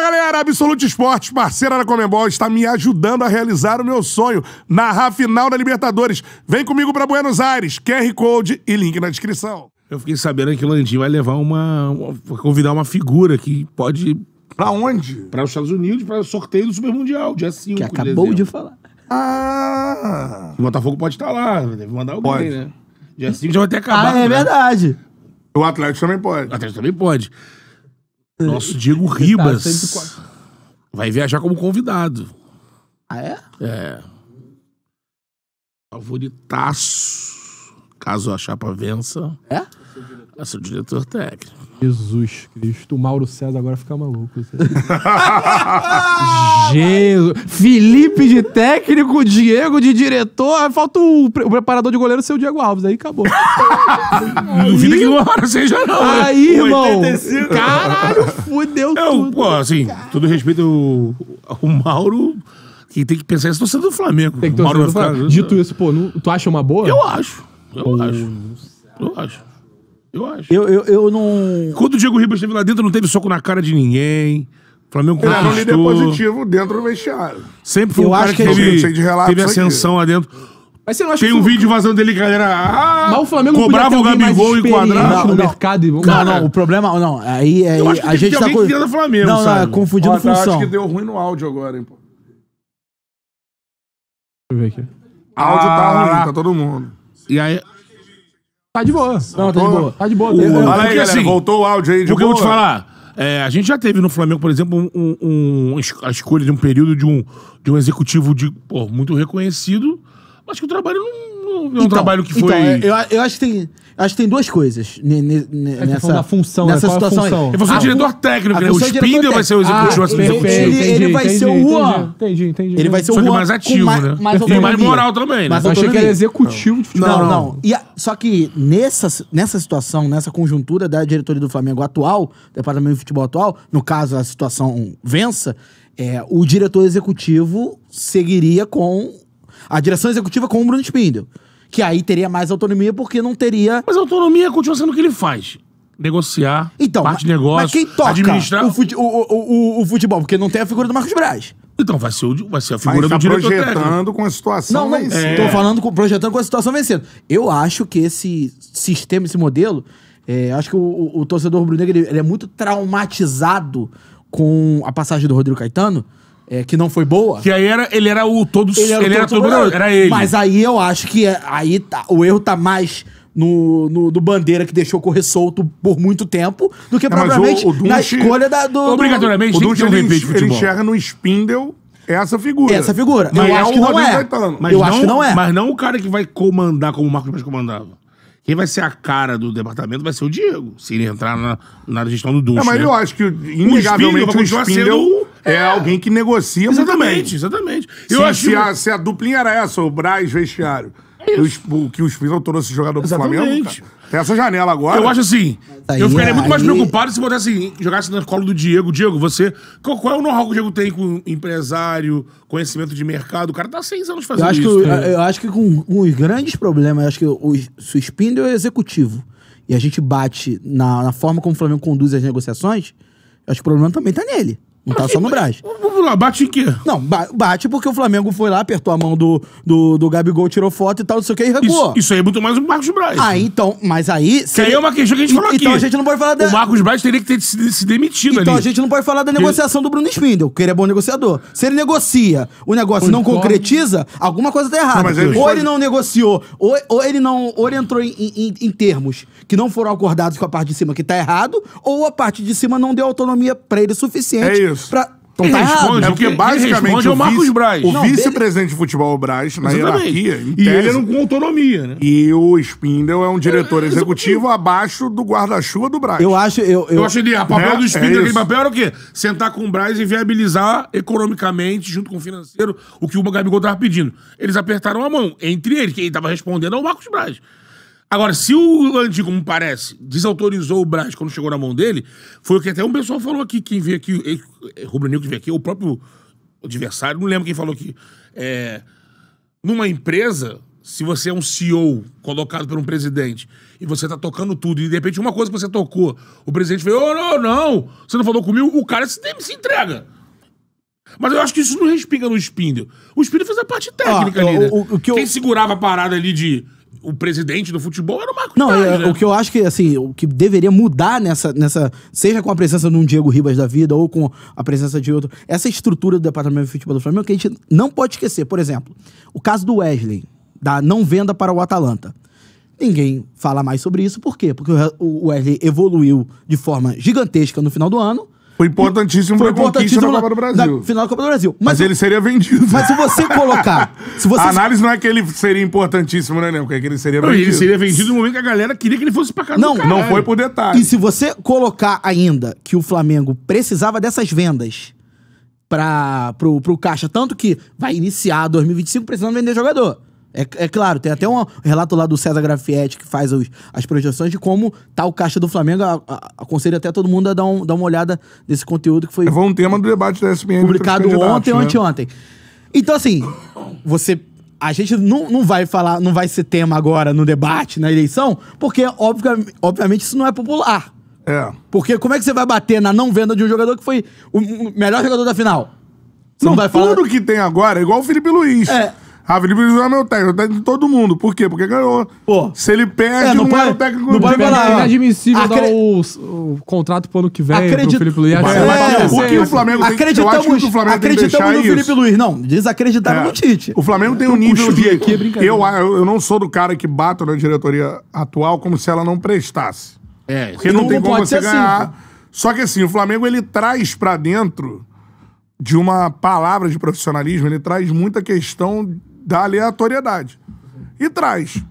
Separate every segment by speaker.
Speaker 1: galera, Absolute Esportes, parceira da Conmebol, está me ajudando a realizar o meu sonho, narrar a final da Libertadores. Vem comigo para Buenos Aires, QR Code e link na descrição.
Speaker 2: Eu fiquei sabendo que o Landim vai levar convidar uma figura que pode...
Speaker 1: Pra onde?
Speaker 2: Para os Estados Unidos, para o sorteio do Super Mundial, dia 5
Speaker 3: Que acabou de falar.
Speaker 1: Ah!
Speaker 2: O Botafogo pode estar lá, deve mandar alguém,
Speaker 1: Pode.
Speaker 2: né? Dia 5 já vai ter acabado,
Speaker 3: É verdade.
Speaker 1: O Atlético também pode.
Speaker 2: O Atlético também pode. Nosso Diego Ribas vai viajar como convidado.
Speaker 3: Ah, é?
Speaker 2: É. Favoritaço. Caso a chapa vença,
Speaker 3: É?
Speaker 2: é seu diretor técnico.
Speaker 4: Jesus Cristo. O Mauro César agora fica maluco. Jesus. Felipe de técnico, Diego de diretor. Falta o preparador de goleiro ser o Diego Alves. Aí acabou.
Speaker 2: Duvida que uma hora seja, não. Né?
Speaker 4: Aí, irmão. Caralho, fudeu tudo.
Speaker 2: Pô, assim, todo respeito ao Mauro, que tem que pensar em situação do Flamengo.
Speaker 4: Tem que
Speaker 2: O Mauro
Speaker 4: torcer
Speaker 2: vai
Speaker 4: pro
Speaker 2: ficar...
Speaker 4: Flamengo. Dito isso, pô, tu acha uma boa?
Speaker 2: Eu acho.
Speaker 3: Eu não...
Speaker 2: Quando o Diego Ribas esteve lá dentro, não teve soco na cara de ninguém. O Flamengo
Speaker 1: Ele era um líder
Speaker 2: conquistou.
Speaker 1: positivo dentro do vestiário.
Speaker 2: Sempre foi
Speaker 3: Eu
Speaker 2: um cara
Speaker 3: acho
Speaker 2: que
Speaker 3: que
Speaker 1: ele- Cheio de relatos
Speaker 2: teve
Speaker 1: aqui.
Speaker 2: ascensão lá dentro.
Speaker 4: Mas você não acha
Speaker 2: Tem
Speaker 4: que
Speaker 2: um vídeo vazando dele que a galera
Speaker 4: Mas o Flamengo
Speaker 2: cobrava
Speaker 4: podia
Speaker 2: o
Speaker 4: ter alguém mais
Speaker 2: Gabigol
Speaker 4: experiente
Speaker 2: enquadrado.
Speaker 4: no
Speaker 3: Não,
Speaker 4: mercado.
Speaker 3: Não, o problema... Não, aí
Speaker 2: Eu acho que
Speaker 3: a
Speaker 2: tem
Speaker 3: gente
Speaker 2: que ter
Speaker 3: tá...
Speaker 2: alguém que vier do Flamengo,
Speaker 3: Não,
Speaker 2: sabe?
Speaker 3: é confundindo
Speaker 1: Ó, tá,
Speaker 3: função.
Speaker 1: acho que deu ruim no áudio agora, hein, pô.
Speaker 4: Deixa eu ver aqui.
Speaker 1: Áudio tá ruim, tá todo mundo.
Speaker 2: E aí...
Speaker 4: Tá de boa.
Speaker 3: Não, tá de boa.
Speaker 4: Tá de boa.
Speaker 1: Fala aí,
Speaker 2: Porque
Speaker 1: galera,
Speaker 2: assim,
Speaker 1: voltou o áudio aí de
Speaker 2: Porque eu
Speaker 1: boa?
Speaker 2: vou te falar, a gente já teve no Flamengo, por exemplo, a escolha de um período de um executivo muito reconhecido, mas que o trabalho não é um trabalho que foi...
Speaker 3: eu acho que tem duas coisas
Speaker 4: Tá falando da função,
Speaker 3: nessa
Speaker 4: né? Qual é a
Speaker 3: situação
Speaker 4: função?
Speaker 3: aí.
Speaker 2: Ele vai ser o diretor técnico, né? O
Speaker 3: função é diretor
Speaker 2: Spindle vai ser o executivo, assim,
Speaker 3: técnico.
Speaker 2: executivo.
Speaker 3: Ele vai ser o Juan.
Speaker 4: Entendi.
Speaker 3: Ele vai ser
Speaker 2: Só
Speaker 3: o
Speaker 2: que
Speaker 3: Juan
Speaker 2: mais
Speaker 3: com
Speaker 2: ativo, né?
Speaker 3: mais
Speaker 2: Tem mais
Speaker 3: autonomia.
Speaker 2: moral também, né?
Speaker 3: Mais
Speaker 4: Eu achei que era
Speaker 3: autonomia.
Speaker 4: executivo de futebol.
Speaker 3: Não. Só que nessa situação, nessa conjuntura da diretoria do Flamengo atual, departamento de futebol atual, no caso a situação vença, o diretor executivo seguiria com a direção executiva com o Bruno Spindel, que aí teria mais autonomia porque não teria...
Speaker 2: Mas a autonomia continua sendo o que ele faz. Negociar,
Speaker 3: Então,
Speaker 2: parte de negócio,
Speaker 3: mas quem toca
Speaker 2: administrar...
Speaker 3: o futebol? Porque não tem a figura do Marcos Braz.
Speaker 2: Então vai ser a
Speaker 1: Mas
Speaker 2: figura
Speaker 1: tá
Speaker 2: do diretor técnico.
Speaker 1: projetando com a situação lá em cima.
Speaker 3: Tô falando, projetando com a situação vencendo. Eu acho que esse sistema, esse modelo, acho que o torcedor rubro-negro ele é muito traumatizado com a passagem do Rodrigo Caetano, que não foi boa.
Speaker 2: Que aí ele era todo
Speaker 3: todo.
Speaker 2: era ele.
Speaker 3: Mas aí eu acho que o erro tá mais no Bandeira, que deixou correr solto por muito tempo, do que
Speaker 1: mas
Speaker 3: propriamente
Speaker 1: o Dunche-
Speaker 3: na escolha do...
Speaker 2: Obrigatoriamente
Speaker 1: O
Speaker 2: tem que ter
Speaker 1: Dunche,
Speaker 2: um respeito de
Speaker 1: ele
Speaker 2: futebol.
Speaker 1: enxerga no Spindle essa figura.
Speaker 3: Essa figura.
Speaker 1: Mas
Speaker 3: Eu acho que
Speaker 1: o
Speaker 3: não
Speaker 1: Rodrigo
Speaker 3: é.
Speaker 1: Caetano.
Speaker 2: Mas
Speaker 3: Eu acho que não é.
Speaker 2: Mas não o cara que vai comandar como o Marcos Braz comandava. Quem vai ser a cara do departamento vai ser o Diego, se ele entrar na gestão do Dunche.
Speaker 1: Mas
Speaker 2: né?
Speaker 1: eu acho que, inegavelmente,
Speaker 2: vai
Speaker 1: o
Speaker 2: continuar
Speaker 1: Spindle
Speaker 2: sendo-
Speaker 1: é alguém que negocia muito bem.
Speaker 2: Exatamente.
Speaker 1: Se a duplinha era essa, o Braz vestiário, que o Spindle trouxe jogador pro Flamengo,
Speaker 2: Exatamente.
Speaker 1: cara, tem essa janela agora.
Speaker 2: Eu acho assim,
Speaker 3: Aí-
Speaker 2: eu ficaria muito mais
Speaker 3: aí-
Speaker 2: preocupado se botasse, jogasse no colo do Diego. Diego, você... Qual é o know-how que o Diego tem com empresário, conhecimento de mercado? O cara tá há 6 anos fazendo isso.
Speaker 3: Eu acho que com os grandes problemas, eu acho que se o Spindle é executivo e a gente bate na forma como o Flamengo conduz as negociações, eu acho que o problema também tá nele. Não tá só no Braz.
Speaker 2: Vamos lá, bate em quê?
Speaker 3: Não, bate porque o Flamengo foi lá, apertou a mão do Gabigol, tirou foto e tal, não sei o que, e recuou.
Speaker 2: Isso aí é muito mais o Marcos Braz.
Speaker 3: Então, mas aí...
Speaker 2: Que aí é uma questão que a gente falou aqui.
Speaker 3: Então a gente não pode falar
Speaker 2: O Marcos Braz teria que ter se demitido
Speaker 3: Então
Speaker 2: ali.
Speaker 3: a gente não pode falar da negociação do Bruno Spindle, que ele é bom negociador. Se ele negocia, o negócio não concretiza, alguma coisa tá errada.
Speaker 1: Não, mas ele
Speaker 3: ou
Speaker 1: pode-
Speaker 3: ele não negociou, ou ele entrou em termos que não foram acordados com a parte de cima, que tá errado, ou a parte de cima não deu autonomia pra ele suficiente
Speaker 1: É isso.
Speaker 3: pra... Então
Speaker 2: Quem
Speaker 3: tá errado.
Speaker 2: responde?
Speaker 1: É porque
Speaker 2: Quem
Speaker 1: basicamente
Speaker 2: responde é o Marcos Braz.
Speaker 1: o
Speaker 2: Não,
Speaker 1: vice-presidente de futebol, o Braz, na hierarquia, em
Speaker 2: E ele
Speaker 1: tese,
Speaker 2: não com autonomia, né?
Speaker 1: e o Spindle é um diretor executivo abaixo do guarda-chuva do Braz.
Speaker 3: Eu acho...
Speaker 2: Eu acho que o papel
Speaker 1: Né?
Speaker 2: do Spindle,
Speaker 1: É
Speaker 2: aquele
Speaker 1: isso.
Speaker 2: papel era o quê? Sentar com o Braz e viabilizar economicamente, junto com o financeiro, o que o Gabigol tava pedindo. Eles apertaram a mão. Entre eles, quem tava respondendo é o Marcos Braz. Agora, se o Landim, como parece, desautorizou o Braz quando chegou na mão dele, foi o que até um pessoal falou aqui, quem veio aqui, Rubro-Negro que veio aqui, o próprio adversário, não lembro quem falou aqui. Numa empresa, se você é um CEO colocado por um presidente e você tá tocando tudo e de repente uma coisa que você tocou, o presidente falou, não, você não falou comigo, o cara se entrega. Mas eu acho que isso não respinga no Spindle. O Spindle fez a parte técnica ali, né? Quem segurava a parada ali de... O presidente do futebol era o Marcos Braz, né?
Speaker 3: O que eu acho que, assim, o que deveria mudar nessa... Seja com a presença de um Diego Ribas da vida ou com a presença de outro... Essa estrutura do departamento de futebol do Flamengo que a gente não pode esquecer. Por exemplo, o caso do Wesley, da não venda para o Atalanta. Ninguém fala mais sobre isso. Por quê? Porque o Wesley evoluiu de forma gigantesca no final do ano.
Speaker 1: Foi importantíssimo para a conquista da Copa do Brasil.
Speaker 3: Final da Copa do Brasil.
Speaker 1: Mas ele seria vendido.
Speaker 3: Mas se você colocar...
Speaker 1: A análise não é que ele seria importantíssimo, né, Nego? É que ele seria vendido.
Speaker 2: Ele seria vendido no momento que a galera queria que ele fosse pra casa do caralho.
Speaker 1: Não foi por detalhe.
Speaker 3: E se você colocar ainda que o Flamengo precisava dessas vendas pro caixa, tanto que vai iniciar 2025 precisando vender jogador. É claro, tem até um relato lá do César Grafietti que faz as projeções de como tá o caixa do Flamengo. Aconselho até todo mundo a dar uma olhada nesse conteúdo que foi
Speaker 1: um tema do debate da ESPN
Speaker 3: publicado ontem ou anteontem. Então, assim, a gente não vai falar, não vai ser tema agora no debate, na eleição, porque, obviamente, isso não é popular. Porque como é que você vai bater na não venda de um jogador que foi o melhor jogador da final? Você não vai falar...
Speaker 1: Tudo que tem agora é igual o Felipe Luiz. Felipe Luiz não é meu técnico, é o técnico de todo mundo. Por quê? Porque ganhou. Se ele perde, não é o técnico
Speaker 4: do time. É inadmissível dar o contrato pro ano que vem pro Felipe Luiz.
Speaker 1: O que o Flamengo tem que deixar
Speaker 3: acreditamos no Felipe Luiz. Não, desacreditaram no Tite.
Speaker 1: O Flamengo tem um nível de... Eu não sou do cara que bato na diretoria atual como se ela não prestasse. Porque não tem como você ganhar. Só que assim, o Flamengo ele traz pra dentro de uma palavra de profissionalismo, ele traz muita questão da aleatoriedade. E traz.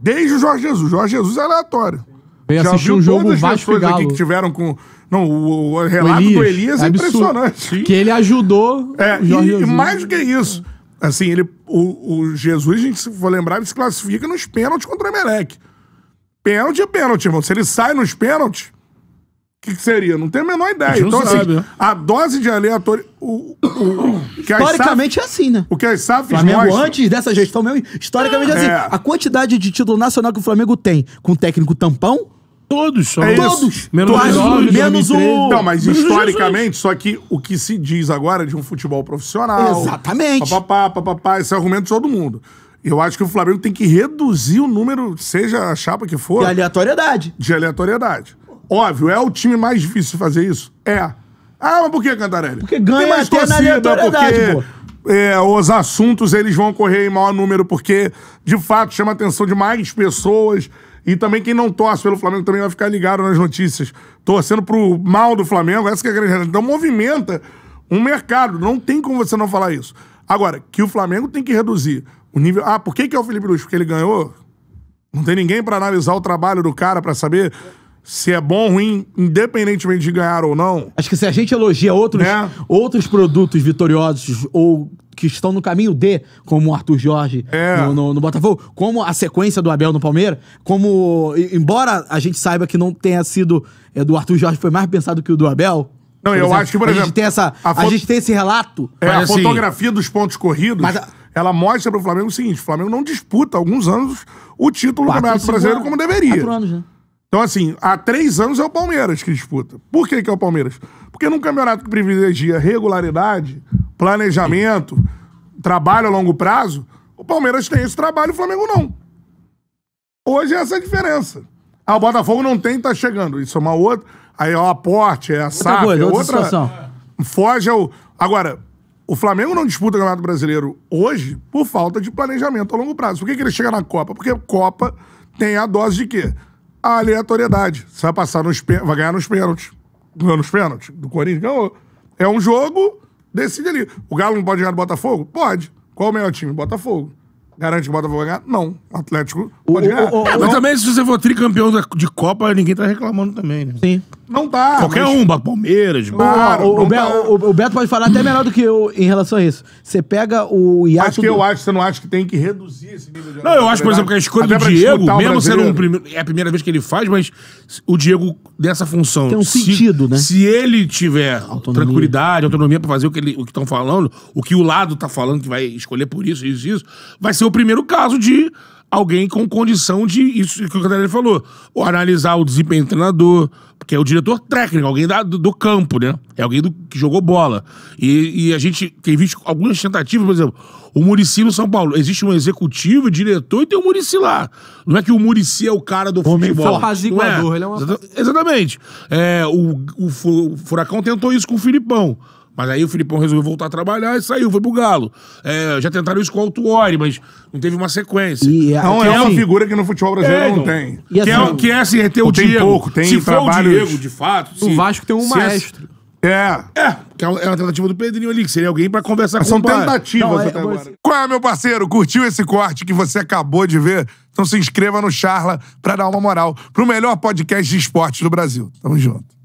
Speaker 1: Desde o Jorge Jesus. Jorge Jesus é aleatório.
Speaker 4: Veio assistir um jogo Vasco e Galo.
Speaker 1: Aqui que tiveram com... Não, o relato do Elias é impressionante.
Speaker 4: Que ele ajudou
Speaker 1: e mais do que isso. Assim, o Jesus, a gente se for lembrar, ele se classifica nos pênaltis contra o Emelec. Pênalti é pênalti, irmão. Se ele sai nos pênaltis, o que seria? Não tenho a menor ideia. Então, assim, a dose de aleatório...
Speaker 3: Historicamente é assim, né?
Speaker 1: O que as SAFs
Speaker 3: Flamengo, antes dessa gestão mesmo, historicamente é assim. A quantidade de título nacional que o Flamengo tem com o técnico tampão...
Speaker 2: Todos são.
Speaker 3: Todos.
Speaker 2: Menos
Speaker 3: o...
Speaker 1: Não, mas historicamente, só que o que se diz agora de um futebol profissional...
Speaker 3: Exatamente.
Speaker 1: Esse é o argumento de todo mundo. Eu acho que o Flamengo tem que reduzir o número, seja a chapa que for...
Speaker 3: De aleatoriedade.
Speaker 1: Óbvio, é o time mais difícil de fazer isso? Mas por que, Cantarelli?
Speaker 3: Porque ganha até torcida, na aleatoriedade,
Speaker 1: porque os assuntos eles vão ocorrer em maior número, porque, de fato, chama a atenção de mais pessoas. E também quem não torce pelo Flamengo também vai ficar ligado nas notícias. Torcendo pro mal do Flamengo, essa que é a grande realidade. Então movimenta um mercado. Não tem como você não falar isso. Agora, que o Flamengo tem que reduzir o nível... por que é o Felipe Luiz? Porque ele ganhou? Não tem ninguém pra analisar o trabalho do cara, pra saber... se é bom ou ruim, independentemente de ganhar ou não.
Speaker 3: Acho que se a gente elogia outros produtos vitoriosos ou que estão no caminho de, como o Arthur Jorge no Botafogo, como a sequência do Abel no Palmeiras, como, embora a gente saiba que não tenha sido, do Arthur Jorge foi mais pensado que o do Abel.
Speaker 1: Não, eu acho que, por exemplo...
Speaker 3: A gente tem esse relato.
Speaker 1: A fotografia dos pontos corridos, ela mostra pro Flamengo o seguinte, o Flamengo não disputa há alguns anos o título do Campeonato Brasileiro como deveria.
Speaker 3: 4 anos, né?
Speaker 1: Então, assim, há 3 anos é o Palmeiras que disputa. Por que é o Palmeiras? Porque num campeonato que privilegia regularidade, planejamento, trabalho a longo prazo, o Palmeiras tem esse trabalho e o Flamengo não. Hoje é essa a diferença. O Botafogo não tem, tá chegando. Isso é uma outra... Aí é o aporte, é a SAF, é outra situação. Foge ao... Agora, o Flamengo não disputa o Campeonato Brasileiro hoje por falta de planejamento a longo prazo. Por que ele chega na Copa? Porque a Copa tem a dose de quê? A aleatoriedade. Você vai passar vai ganhar nos pênaltis. Ganhou nos pênaltis. Do Corinthians ganhou. É um jogo, decide ali. O Galo não pode ganhar do Botafogo? Pode. Qual é o melhor time? Botafogo. Garante que o Botafogo vai ganhar? Não. O Atlético Pode ganhar.
Speaker 2: Mas também, se você for tricampeão de Copa, ninguém tá reclamando também, né?
Speaker 3: Sim.
Speaker 1: Não tá.
Speaker 2: Qualquer
Speaker 1: mas-
Speaker 2: um, Palmeiras,
Speaker 1: Claro,
Speaker 3: o,
Speaker 1: não
Speaker 3: Be-
Speaker 1: tá.
Speaker 3: o Beto pode falar até melhor do que eu em relação a isso. Você pega o hiato...
Speaker 1: Acho que eu acho, você não acha que tem que reduzir esse nível de
Speaker 2: Não, eu acho, por exemplo, que a escolha
Speaker 1: Até
Speaker 2: do
Speaker 1: pra
Speaker 2: Diego,
Speaker 1: disputar o
Speaker 2: mesmo sendo
Speaker 1: brasileiro.
Speaker 2: é a primeira vez que ele faz, mas o Diego, dessa função...
Speaker 3: Tem um sentido, né?
Speaker 2: Se ele tiver
Speaker 3: Autonomia.
Speaker 2: tranquilidade, autonomia pra fazer o que estão falando, o que o lado tá falando que vai escolher por isso, vai ser o primeiro caso de alguém com condição de... Isso que o Cantarelli falou. Ou analisar o desempenho do treinador, porque é o diretor técnico, alguém do campo, né? É alguém que jogou bola. E a gente tem visto algumas tentativas, por exemplo, o Muricy no São Paulo. Existe um executivo, diretor e tem o Muricy lá. Não é que o Muricy é o cara do futebol.
Speaker 4: apaziguador,
Speaker 2: Não é.
Speaker 4: ele é uma-
Speaker 2: Exatamente. O Furacão tentou isso com o Filipão. Mas aí o Filipão resolveu voltar a trabalhar e saiu, foi pro Galo. Já tentaram isso com o Autuori, mas não teve uma sequência.
Speaker 1: Não,
Speaker 3: que
Speaker 1: é uma
Speaker 3: assim,
Speaker 1: figura que no futebol brasileiro não
Speaker 2: então.
Speaker 1: tem.
Speaker 3: E assim,
Speaker 2: Que é assim, reter o
Speaker 1: tem
Speaker 2: Diego.
Speaker 1: pouco, tem
Speaker 2: se for
Speaker 1: trabalhos-
Speaker 2: o Diego, de fato...
Speaker 4: O Vasco tem um
Speaker 2: se
Speaker 4: maestro.
Speaker 2: que é uma tentativa do Pedrinho ali, que seria alguém pra conversar
Speaker 1: São
Speaker 2: com o pai.
Speaker 1: tentativas
Speaker 3: Não,
Speaker 1: até
Speaker 3: mas-
Speaker 1: agora. Qual é, meu parceiro? Curtiu esse corte que você acabou de ver? Então se inscreva no Charla pra dar uma moral pro melhor podcast de esportes do Brasil. Tamo junto.